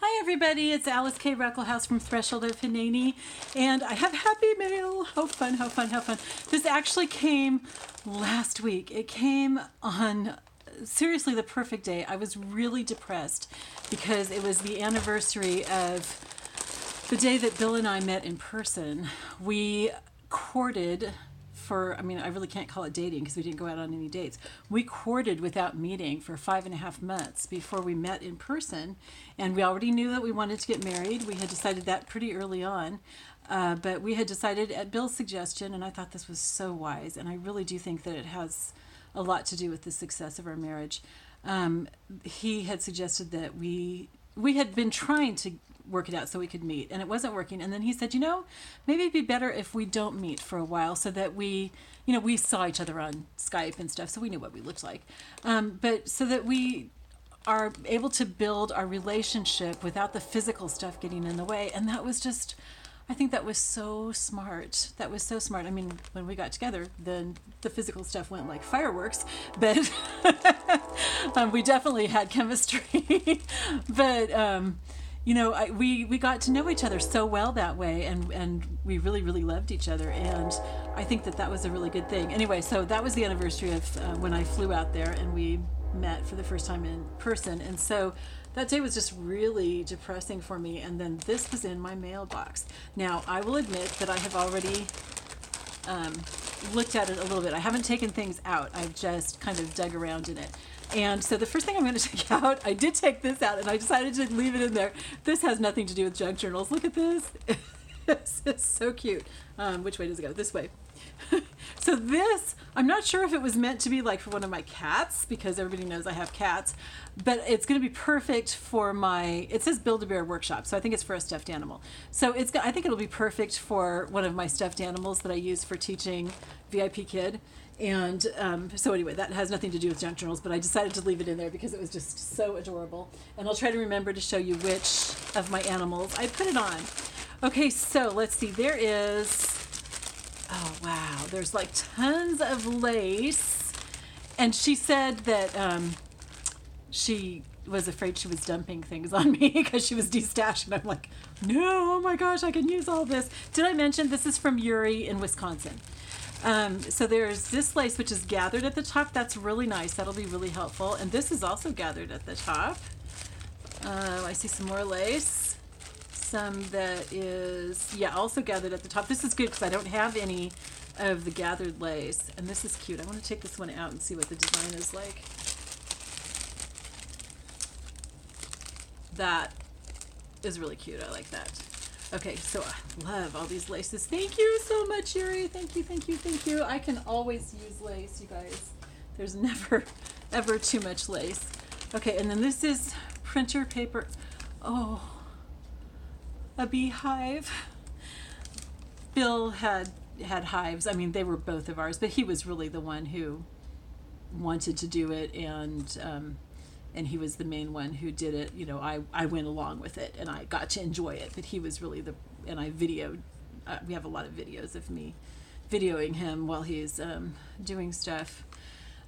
Hi everybody, it's Alyce-Kay Ruckelshaus from Threshold of Hineni, and I have happy mail. How fun, how fun, how fun. This actually came last week. It came on, seriously, the perfect day. I was really depressed because it was the anniversary of the day that Bill and I met in person. We courted for, I really can't call it dating because we didn't go out on any dates. We courted without meeting for 5.5 months before we met in person. And we already knew that we wanted to get married. We had decided that pretty early on. But we had decided at Bill's suggestion, and I thought this was so wise. And I really do think that it has a lot to do with the success of our marriage. He had suggested that we had been trying to work it out so we could meet, and it wasn't working. And then he said, maybe it'd be better if we don't meet for a while so that we saw each other on Skype and stuff, so we knew what we looked like. But so that we are able to build our relationship without the physical stuff getting in the way. And that was just, I think that was so smart. That was so smart. When we got together, then the physical stuff went like fireworks, but we definitely had chemistry. But we got to know each other so well that way, and we really, really loved each other, and I think that was a really good thing. Anyway, so that was the anniversary of when I flew out there and we met for the first time in person, and so that day was just really depressing for me, and then this was in my mailbox. Now, I will admit that I have already looked at it a little bit. I haven't taken things out. I've just kind of dug around in it. And so the first thing I'm going to take out, I did take this out, and I decided to leave it in there. This has nothing to do with junk journals. Look at this. It's so cute. Which way does it go? This way. So this, I'm not sure if it was meant to be like for one of my cats, because everybody knows I have cats, but it's going to be perfect for it says Build-A-Bear Workshop, so I think it's for a stuffed animal. So I think it'll be perfect for one of my stuffed animals that I use for teaching VIP Kid. And so anyway, that has nothing to do with junk journals, but I decided to leave it in there because it was just so adorable. And I'll try to remember to show you which of my animals I put it on. Okay, so let's see. There is, oh wow, there's like tons of lace. And she said that she was afraid she was dumping things on me because she was destashing. I'm like, no, oh my gosh, I can use all this. Did I mention this is from Yurri in Wisconsin? So there's this lace which is gathered at the top. That's really nice. That'll be really helpful. And this is also gathered at the top. I see some more lace. Some that is, also gathered at the top. This is good because I don't have any of the gathered lace. And this is cute. I want to take this one out and see what the design is like. That is really cute. I like that. Okay, so I love all these laces. Thank you so much, Yurri. Thank you, thank you, thank you. I can always use lace, you guys. There's never, ever too much lace. Okay, and then this is printer paper. Oh, a beehive. Bill had hives. They were both of ours, but he was really the one who wanted to do it, and he was the main one who did it. I went along with it and I got to enjoy it, but he was really and I videoed, we have a lot of videos of me videoing him while he's doing stuff.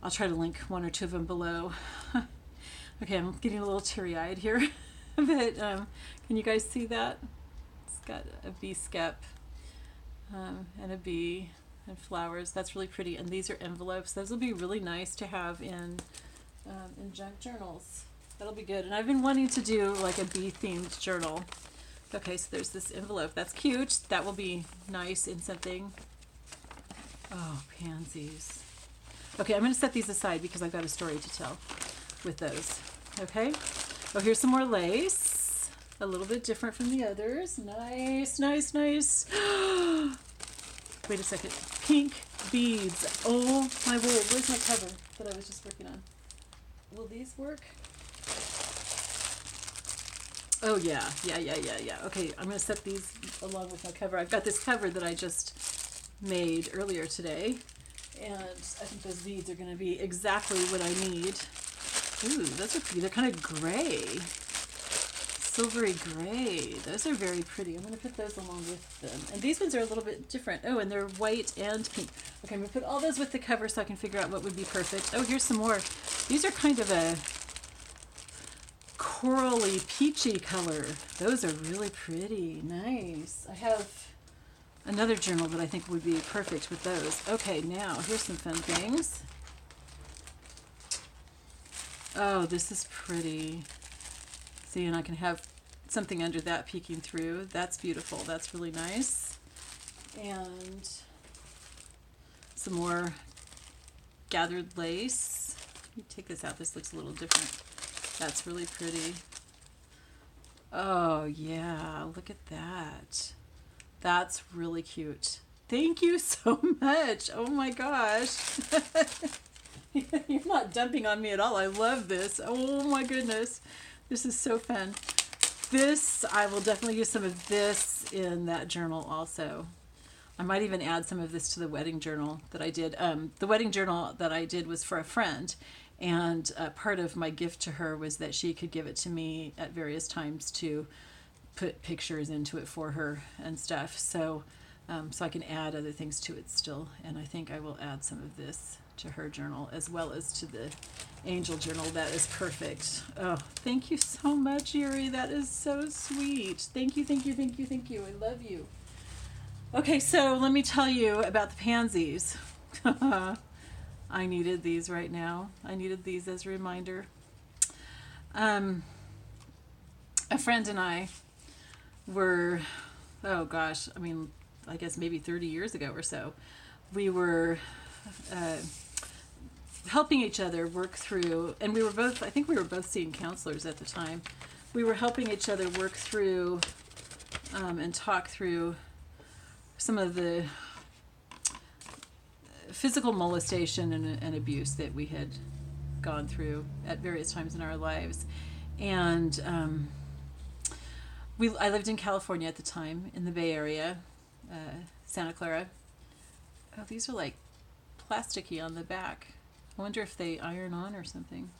I'll try to link one or two of them below. Okay, I'm getting a little teary-eyed here, but can you guys see that? It's got a bee skep and a bee and flowers. That's really pretty, and these are envelopes. Those will be really nice to have in junk journals. That'll be good. And I've been wanting to do like a bee themed journal. Okay, so there's this envelope. That's cute. That will be nice in something. Oh, pansies. Okay, I'm going to set these aside because I've got a story to tell with those. Okay. Oh, here's some more lace. A little bit different from the others. Nice, nice, nice. Wait a second. Pink beads. Oh my word. Where's my cover that I was just working on? Will these work? Oh yeah. Okay, I'm going to set these along with my cover. I've got this cover that I just made earlier today, and I think those beads are going to be exactly what I need. Ooh, those are pretty. They're kind of gray. Silvery gray. Those are very pretty. I'm going to put those along with them. And these ones are a little bit different. Oh, and they're white and pink. Okay, I'm going to put all those with the cover so I can figure out what would be perfect. Oh, here's some more. These are kind of a corally peachy color. Those are really pretty. Nice. I have another journal that I think would be perfect with those. Okay, now here's some fun things. Oh, this is pretty. See, and I can have something under that peeking through. That's beautiful. That's really nice. And some more gathered lace. Let me take this out. This looks a little different. That's really pretty. Oh, yeah. Look at that. That's really cute. Thank you so much. Oh my gosh. You're not dumping on me at all. I love this. Oh my goodness. This is so fun. This, I will definitely use some of this in that journal also. I might even add some of this to the wedding journal that I did. The wedding journal that I did was for a friend, and part of my gift to her was that she could give it to me at various times to put pictures into it for her and stuff. So I can add other things to it still, and I think I will add some of this to her journal as well as to the angel journal. That is perfect. Oh, thank you so much, Yurri. That is so sweet. Thank you, thank you, thank you, thank you. I love you. Okay, so let me tell you about the pansies. I needed these right now. I needed these as a reminder. A friend and I were, oh gosh, I mean, I guess maybe 30 years ago or so, we were helping each other work through, and we were both, I think we were both seeing counselors at the time. We were helping each other work through and talk through some of the physical molestation and abuse that we had gone through at various times in our lives. And I lived in California at the time, in the Bay Area, Santa Clara. Oh, these are like plasticky on the back. I wonder if they iron on or something.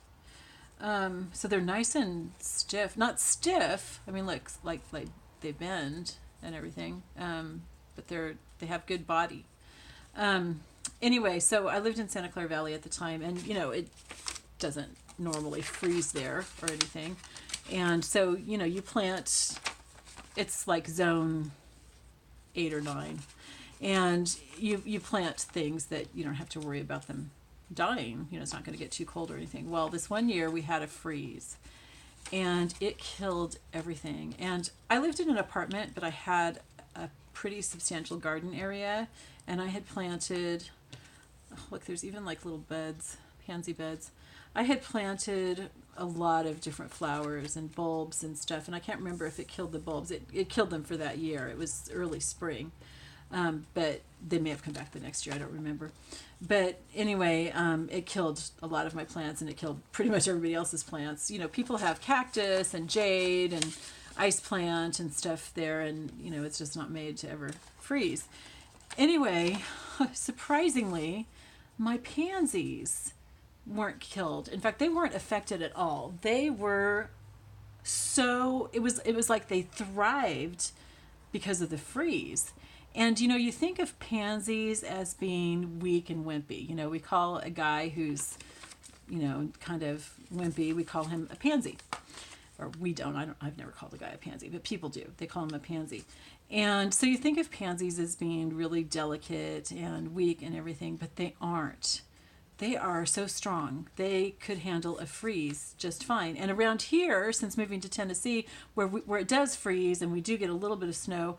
So they're nice and stiff. Not stiff. I mean, like they bend and everything. But they have good body. Anyway, so I lived in Santa Clara Valley at the time, and you know, it doesn't normally freeze there or anything. And so, you know, you plant, it's like zone 8 or 9. And you plant things that you don't have to worry about them dying. You know, it's not going to get too cold or anything. Well, this one year we had a freeze, and it killed everything. And I lived in an apartment, but I had a pretty substantial garden area, and I had planted, oh, look, there's even like little beds, pansy beds. I had planted a lot of different flowers and bulbs and stuff, and I can't remember if it killed the bulbs. It killed them for that year. It was early spring, but they may have come back the next year. I don't remember. But anyway, it killed a lot of my plants, and it killed pretty much everybody else's plants. You know, people have cactus and jade and ice plant and stuff there, and you know, it's just not made to ever freeze. Anyway, surprisingly, my pansies weren't killed. In fact, they weren't affected at all. They were so, it was like they thrived because of the freeze. And you know, you think of pansies as being weak and wimpy. You know, we call a guy who's, you know, kind of wimpy, we call him a pansy. Or we don't, I've never called a guy a pansy, but people do. They call him a pansy. And so you think of pansies as being really delicate and weak and everything, but they aren't. They are so strong. They could handle a freeze just fine. And around here, since moving to Tennessee, where it does freeze and we do get a little bit of snow,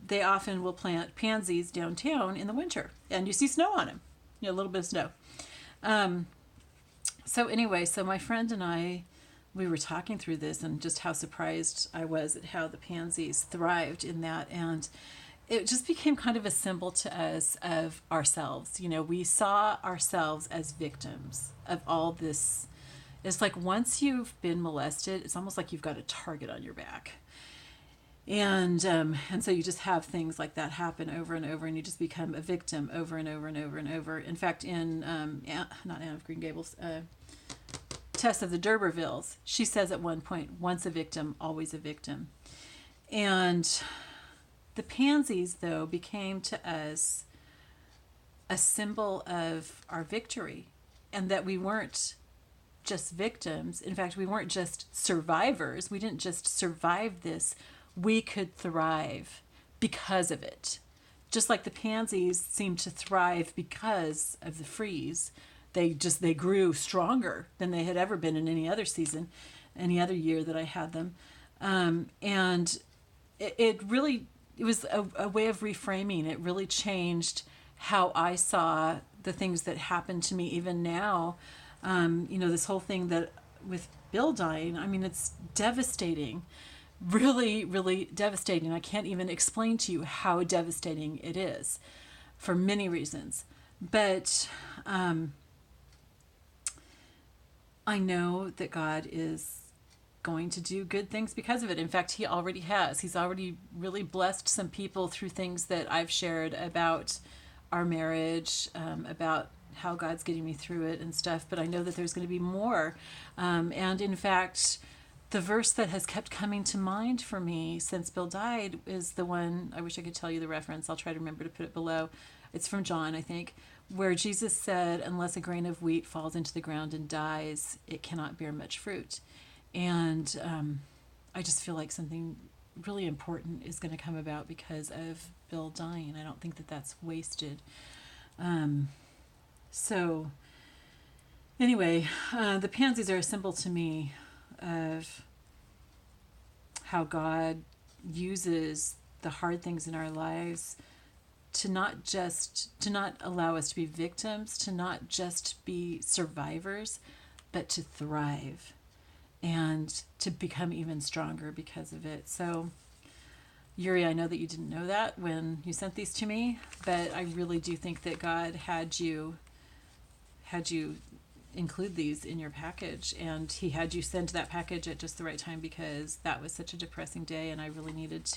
they often will plant pansies downtown in the winter. And you see snow on them, you know, a little bit of snow. So anyway, so my friend and I, we were talking through this and just how surprised I was at how the pansies thrived in that. And it just became kind of a symbol to us of ourselves. You know, we saw ourselves as victims of all this. It's like once you've been molested, it's almost like you've got a target on your back. And so you just have things like that happen over and over, and you just become a victim over and over and over and over. In fact, in, not Anne of Green Gables, Tess of the D'Urbervilles, she says at one point, once a victim, always a victim. And the pansies, though, became to us a symbol of our victory, and that we weren't just victims. In fact, we weren't just survivors. We didn't just survive this. We could thrive because of it. Just like the pansies seemed to thrive because of the freeze. They grew stronger than they had ever been in any other season, any other year that I had them. And it was a way of reframing. It really changed how I saw the things that happened to me even now. This whole thing that with Bill dying, I mean, it's devastating, really, really devastating. I can't even explain to you how devastating it is for many reasons. But I know that God is going to do good things because of it. In fact, he already has. He's already really blessed some people through things that I've shared about our marriage, about how God's getting me through it and stuff. But I know that there's going to be more. And in fact, the verse that has kept coming to mind for me since Bill died is the one, I wish I could tell you the reference. I'll try to remember to put it below. It's from John, I think, where Jesus said, unless a grain of wheat falls into the ground and dies, it cannot bear much fruit. And I just feel like something really important is going to come about because of Bill dying. I don't think that that's wasted. So anyway, the pansies are a symbol to me of how God uses the hard things in our lives to not allow us to be victims, to not just be survivors, but to thrive and to become even stronger because of it. So Yurri, I know that you didn't know that when you sent these to me, but I really do think that God had you include these in your package, and he had you send that package at just the right time because that was such a depressing day, and I really needed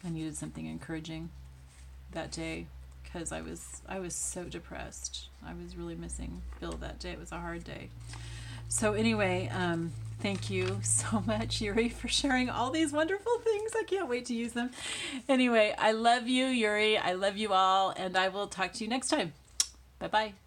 I needed something encouraging that day because I was so depressed. I was really missing Bill that day. It was a hard day. So anyway, thank you so much, Yurri, for sharing all these wonderful things. I can't wait to use them. Anyway, I love you, Yurri. I love you all, and I will talk to you next time. Bye-bye.